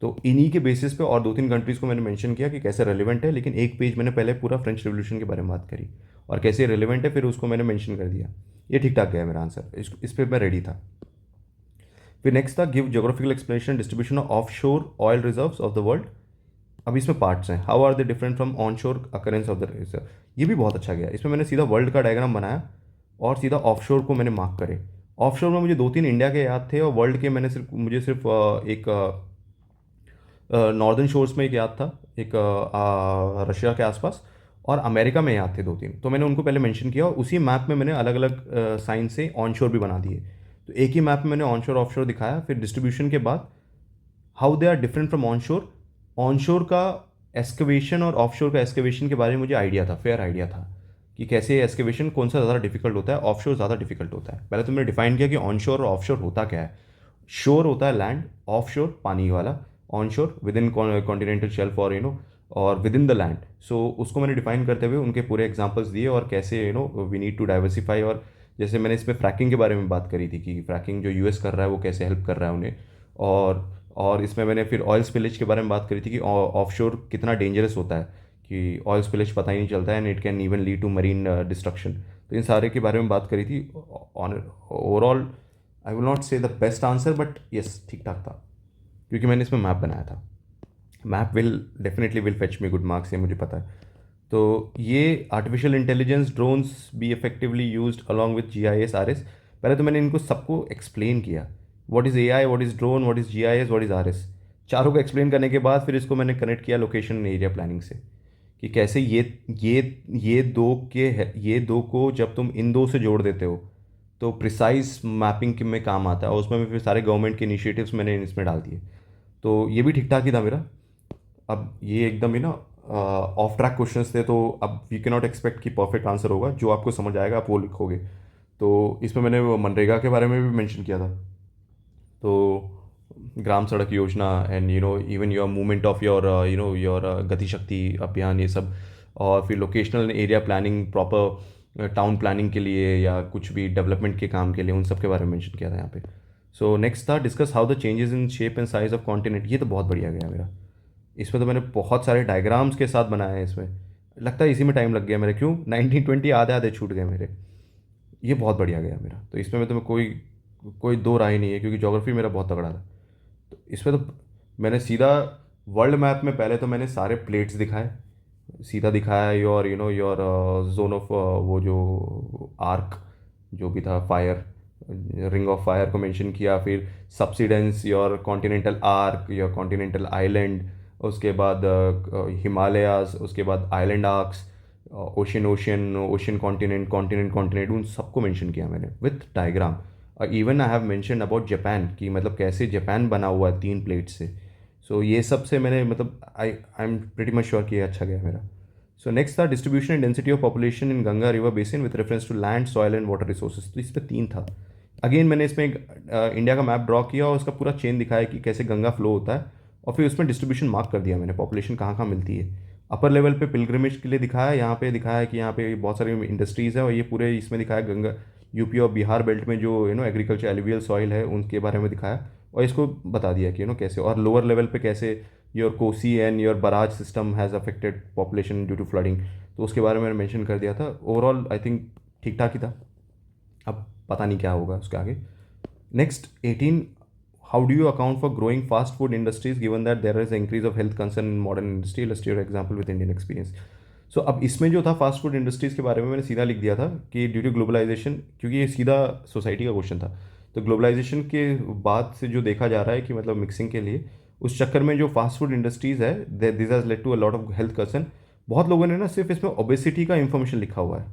तो इन्हीं के बेसिस पे और दो तीन कंट्रीज़ को मैंने मेंशन किया कि कैसे रेलिवेंट है, लेकिन एक पेज मैंने पहले पूरा फ्रेंच रेवोल्यूशन के बारे में बात करी और कैसे रेलिवेंट है, फिर उसको मैंने मेंशन कर दिया। ये ठीक ठाक गया मेरा आंसर, इस पर मैं रेडी था। फिर नेक्स्ट था give geographical explanation distribution of offshore oil reserves of the world. अब इसमें पार्ट्स हैं, how are they different from onshore occurrence of the reserve. ये भी बहुत अच्छा गया, इसमें मैंने सीधा वर्ल्ड का डायग्राम बनाया और सीधा ऑफ शोर को मैंने मार्क करे। ऑफ शोर में मुझे दो तीन इंडिया के याद थे और वर्ल्ड के मैंने सिर्फ एक नॉर्दर्न शोर्स में एक याद था, एक रशिया के आसपास, और अमेरिका में याद थे दो तीन, तो मैंने उनको पहले मेंशन किया और उसी मैप में मैंने अलग अलग साइन से ऑन शोर भी बना दिए। तो एक ही मैप में मैंने ऑन शोर ऑफ शोर दिखाया। फिर डिस्ट्रीब्यूशन के बाद how they are different from onshore. Onshore का एस्केवेशन और ऑफ शोर का एस्केवेशन के बारे में मुझे आइडिया था, फेयर आइडिया था कि कैसे एस्केवेशन कौन सा ज़्यादा डिफिकल्ट होता है, ऑफ शोर ज़्यादा डिफिकल्ट होता है। पहले तो मैंने डिफाइन किया कि ऑन शोर और ऑफ शोर होता क्या है। शोर होता है लैंड, ऑफ शोर पानी वाला, ऑन शोर विद इन कॉन्टिनेंटल शेल्फ और और विद इन द लैंड। सो उसको मैंने डिफाइन करते हुए उनके पूरे एग्जांपल्स दिए और कैसे वी नीड टू डाइवर्सिफाई। और जैसे मैंने इसमें फ्रैकिंग के बारे में बात करी थी कि फ्रैकिंग जो यूएस कर रहा है वो कैसे हेल्प कर रहा है उन्हें। और इसमें मैंने फिर ऑयल स्पिलेज के बारे में बात करी थी कि ऑफशोर कितना डेंजरस होता है, कि ऑयल स्पिलेज पता ही नहीं चलता है and it can even lead to marine destruction. तो इन सारे के बारे में बात करी थी। Overall I will not say the best answer, but yes ठीक ठाक था, क्योंकि मैंने इसमें मैप बनाया था। Map definitely will fetch me good marks, ये मुझे पता है। तो ये artificial intelligence drones be effectively used along with GIS RS। पहले तो मैंने इनको सबको एक्सप्लेन किया, what is AI, what is drone, what is GIS, what is RS। चारों को एक्सप्लेन करने के बाद फिर इसको मैंने कनेक्ट किया लोकेशन एंड एरिया प्लानिंग से, कि कैसे ये दो को जब तुम इन दो से जोड़ देते हो तो प्रिसाइज मैपिंग में काम आता है, और उसमें फिर सारे गवर्नमेंट के इनिशिएटिव्स मैंने इसमें डाल दिए। तो ये भी ठीक ठाक ही था मेरा। अब ये एकदम ही ना ऑफ ट्रैक क्वेश्चंस थे, तो अब वी कैन नॉट एक्सपेक्ट कि परफेक्ट आंसर होगा, जो आपको समझ आएगा आप वो लिखोगे। तो इसमें मैंने वो मनरेगा के बारे में भी मेंशन किया था। तो ग्राम सड़क योजना and even your movement of your your गति शक्ति अभियान, ये सब। और फिर locational area planning, proper town planning के लिए या कुछ भी डेवलपमेंट के काम के लिए, उन सब के बारे में मेंशन किया था यहाँ पे। सो नेक्स्ट था discuss how the changes in shape and size of continent. ये तो बहुत बढ़िया गया मेरा। इसमें तो मैंने बहुत सारे डायग्राम्स के साथ बनाया है। इसमें लगता है इसी में टाइम लग गया मेरे, क्यों 1920 आधे आधे छूट गए मेरे। ये बहुत बढ़िया गया मेरा। तो इसमें मैं तुम्हें कोई कोई दो राय नहीं है, क्योंकि ज्योग्राफी मेरा बहुत तगड़ा था। तो इसमें तो मैंने सीधा वर्ल्ड मैप में पहले तो मैंने सारे प्लेट्स दिखाए, सीधा दिखाया योर योर जोन ऑफ वो जो आर्क जो भी था, फायर रिंग ऑफ फायर को मेंशन किया। फिर subsidence your continental arc, your continental island, उसके बाद हिमालयाज, उसके बाद island arcs, ocean ocean ocean continent continent continent, उन सबको मेंशन किया मैंने with diagram. Even I have mention about Japan, कि मतलब कैसे जापान बना हुआ है 3 प्लेट से। सो ये सब से मैंने मतलब I am pretty much sure कि ये अच्छा गया मेरा। सो नेक्स्ट था distribution and density of population in Ganga river basin with reference to land, soil and water resources. तो इस पर 3 था। अगेन मैंने इसमें इंडिया का मैप ड्रॉ किया और उसका पूरा चेन दिखाया कि कैसे गंगा फ्लो होता है, और फिर उसमें डिस्ट्रीब्यूशन मार्क कर दिया मैंने, पॉपुलेशन कहाँ कहाँ मिलती है। अपर लेवल पे पिलग्रिमेज के लिए दिखाया, यहाँ पे दिखाया कि यहाँ पे बहुत सारी इंडस्ट्रीज़ है, और ये पूरे इसमें दिखाया गंगा यूपी और बिहार बेल्ट में जो एग्रीकल्चर एलुवियल सॉइल है उनके बारे में दिखाया, और इसको बता दिया कि कैसे। और लोअर लेवल पे कैसे your Kosi and your barrage system has affected population due to flooding, तो उसके बारे में मैंने मेंशन कर दिया था। ओवरऑल आई थिंक ठीक ठाक ही था। अब पता नहीं क्या होगा उसके आगे। Next 18, how do you account for growing fast food industries given that there is increase of health concern in modern industry, let's take example with Indian experience. So अब इसमें जो था फास्ट फूड इंडस्ट्रीज़ के बारे में मैंने सीधा लिख दिया था कि ड्यू टू ग्लोबलाइजेशन, क्योंकि ये सीधा सोसाइटी का क्वेश्चन था। तो ग्लोबलाइजेशन के बाद से जो देखा जा रहा है कि मतलब मिक्सिंग के लिए, उस चक्कर में जो फास्ट फूड इंडस्ट्रीज़ है, this has led to a lot of health concern. बहुत लोगों ने ना सिर्फ इसमें ओबेसिटी का इन्फॉर्मेशन लिखा हुआ है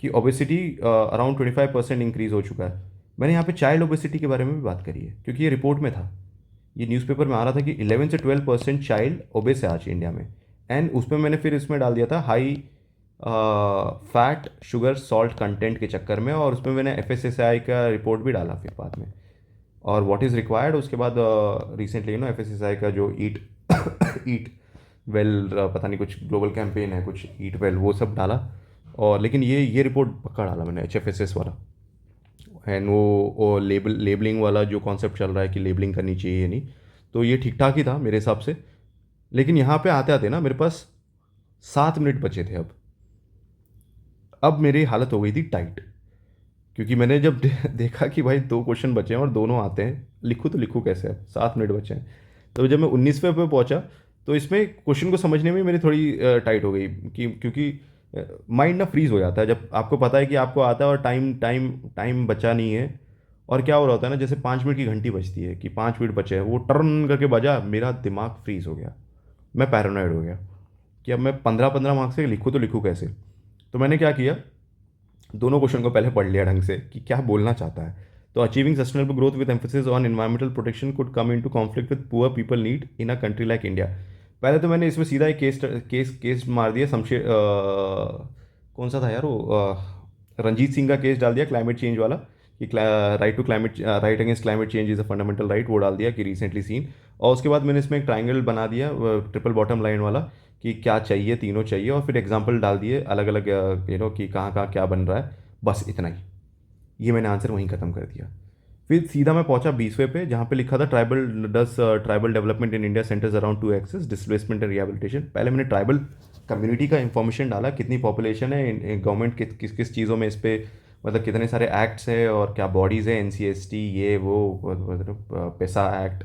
कि ओबेसिटी अराउंड 25% इंक्रीज़ हो चुका है। मैंने यहाँ पे चाइल्ड ओबेसिटी के बारे में भी बात करी है, क्योंकि ये रिपोर्ट में था, ये न्यूज़पेपर में आ रहा था कि 11 से 12% चाइल्ड ओबेस है आज इंडिया में। एंड उसमें मैंने फिर इसमें डाल दिया था high fat sugar salt content के चक्कर में, और उसमें मैंने FSSAI का रिपोर्ट भी डाला फिर बाद में, और व्हाट इज़ रिक्वायर्ड उसके बाद रिसेंटली FSSAI का जो ईट ईट पता नहीं कुछ ग्लोबल कैंपेन है, कुछ ईट वेल, वो सब डाला। और लेकिन ये रिपोर्ट पक्का डाला मैंने, HFSS वाला। एंड वो लेबलिंग वाला जो कॉन्सेप्ट चल रहा है कि लेबलिंग करनी चाहिए या नहीं, तो ये ठीक ठाक ही था मेरे हिसाब से। लेकिन यहाँ पे आते आते ना मेरे पास 7 मिनट बचे थे। अब मेरी हालत हो गई थी टाइट, क्योंकि मैंने जब देखा कि भाई 2 क्वेश्चन बचे हैं और दोनों आते हैं, लिखूँ तो लिखूँ कैसे, अब 7 मिनट बचे हैं। तो जब मैं 19वें पे पहुंचा, तो इसमें क्वेश्चन को समझने में मेरी थोड़ी टाइट हो गई, क्योंकि माइंड ना फ्रीज हो जाता है जब आपको पता है कि आपको आता है और टाइम टाइम टाइम बचा नहीं है। और क्या हो रहा होता है ना, जैसे 5 मिनट की घंटी बजती है कि 5 मिनट बचे हैं, वो टर्न करके बजा, मेरा दिमाग फ्रीज हो गया। मैं पैरानॉइड हो गया कि अब मैं 15-15 मार्क्स से लिखूँ तो लिखूँ कैसे। तो मैंने क्या किया, दोनों क्वेश्चन को पहले पढ़ लिया ढंग से कि क्या बोलना चाहता है। तो achieving sustainable growth with emphasis on environmental protection could come into conflict with poor people need in a country like India. पहले तो मैंने इसमें सीधा एक केस मार दिया, शमशेर कौन सा था यार वो, रंजीत सिंह का केस डाल दिया, क्लाइमेट चेंज वाला, कि right against climate change is a fundamental right, वो डाल दिया कि रिसेंटली सीन। और उसके बाद मैंने इसमें एक ट्राइंगल बना दिया, ट्रिपल बॉटम लाइन वाला, कि क्या चाहिए, तीनों चाहिए, और फिर एग्जांपल डाल दिए अलग अलग, कि कहाँ कहाँ क्या बन रहा है। बस इतना ही, ये मैंने आंसर वहीं ख़त्म कर दिया। फिर सीधा मैं पहुंचा 20वें पे, जहाँ पे लिखा था tribal development in India centres around 2 access displacement and rehabilitation. पहले मैंने ट्राइबल कम्युनिटी का इंफॉर्मेशन डाला, कितनी पॉपुलेशन है, गवर्नमेंट किस किस चीज़ों में इस पे, मतलब कितने सारे एक्ट्स है और क्या बॉडीज़ है, NCST, ये वो, मतलब पेसा एक्ट,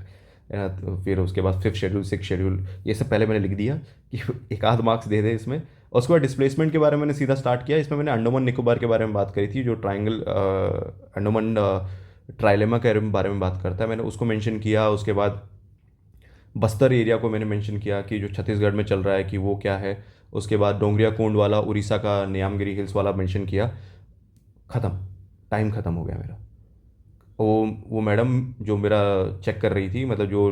तो फिर उसके बाद 5th शेड्यूल, 6th शेड्यूल, ये सब पहले मैंने लिख दिया कि एक आध मार्क्स दे दे इसमें। और उसके बाद डिस्प्लेसमेंट के बारे में मैंने सीधा स्टार्ट किया। इसमें मैंने अंडमान निकोबार के बारे में बात करी थी, जो ट्राइंगल अंडमान ट्राइलेमा के बारे में बात करता है, मैंने उसको मेंशन किया। उसके बाद बस्तर एरिया को मैंने मेंशन किया कि जो छत्तीसगढ़ में चल रहा है कि वो क्या है। उसके बाद डोंगरिया कुंड वाला, उड़ीसा का नियामगिरी हिल्स वाला मेंशन किया। ख़त्म, टाइम ख़त्म हो गया मेरा। वो मैडम जो मेरा चेक कर रही थी, मतलब जो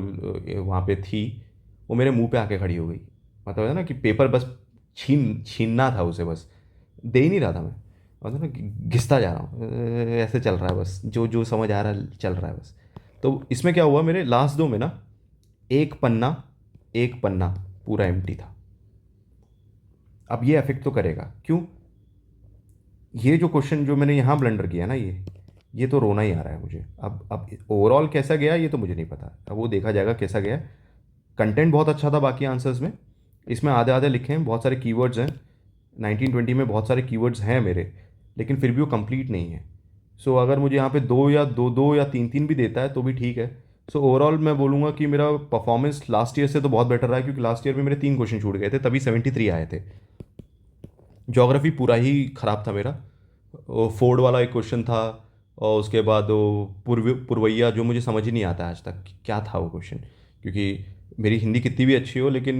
वहाँ पे थी, वो मेरे मुंह पे आके खड़ी हो गई। मतलब है ना कि पेपर बस छीनना था उसे, बस दे ही नहीं रहा था मैं। मतलब ना कि घिसता जा रहा हूँ, ऐसे चल रहा है बस, जो जो समझ आ रहा है चल रहा है बस। तो इसमें क्या हुआ, मेरे लास्ट दो में ना एक पन्ना पूरा एम्प्टी था। अब ये अफेक्ट तो करेगा क्यों, ये जो क्वेश्चन जो मैंने यहाँ ब्लंडर किया ना, ये तो रोना ही आ रहा है मुझे। अब ओवरऑल कैसा गया ये तो मुझे नहीं पता, अब वो देखा जाएगा कैसा गया। कंटेंट बहुत अच्छा था बाकी आंसर्स में, इसमें आधे आधे लिखे हैं, बहुत सारे कीवर्ड्स हैं, 1920 में बहुत सारे कीवर्ड्स हैं मेरे, लेकिन फिर भी वो कंप्लीट नहीं है। सो अगर मुझे यहाँ पे दो या तीन तीन भी देता है तो भी ठीक है। सो ओवरऑल मैं बोलूँगा कि मेरा परफॉर्मेंस लास्ट ईयर से तो बहुत बेटर रहा है, क्योंकि लास्ट ईयर में मेरे 3 क्वेश्चन छूट गए थे, तभी 73 आए थे। ज्योग्राफी पूरा ही ख़राब था मेरा, वो फोर्ड वाला एक क्वेश्चन था, और उसके बाद वो पुरवैया, जो मुझे समझ ही नहीं आता आज तक कि क्या था वो क्वेश्चन, क्योंकि मेरी हिंदी कितनी भी अच्छी हो, लेकिन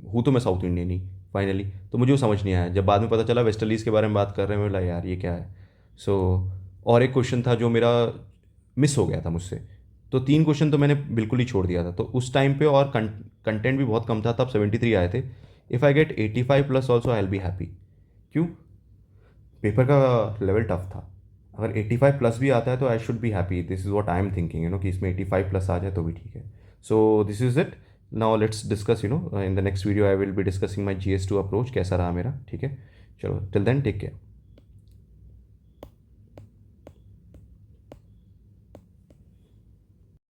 हूँ तो मैं साउथ इंडियन ही फाइनली। तो मुझे वो समझ नहीं आया, जब बाद में पता चला वेस्टर्लीज के बारे में बात कर रहे हैं, मैं बोला यार ये क्या है। सो और एक क्वेश्चन था जो मेरा मिस हो गया था मुझसे। तो 3 क्वेश्चन तो मैंने बिल्कुल ही छोड़ दिया था, तो उस टाइम पे, और कंटेंट भी बहुत कम था, तब 73 आए थे। If I get 85 plus also I will be happy. क्यों, पेपर का लेवल टफ था। अगर 85 प्लस भी आता है तो I should be happy, this is what I am thinking, कि इसमें 85 प्लस आ जाए तो भी ठीक है। So this is it. Now let's discuss, in the next video I will be discussing my GS2 approach, कैसा रहा मेरा, ठीक है। चलो टिल देन टेक केयर।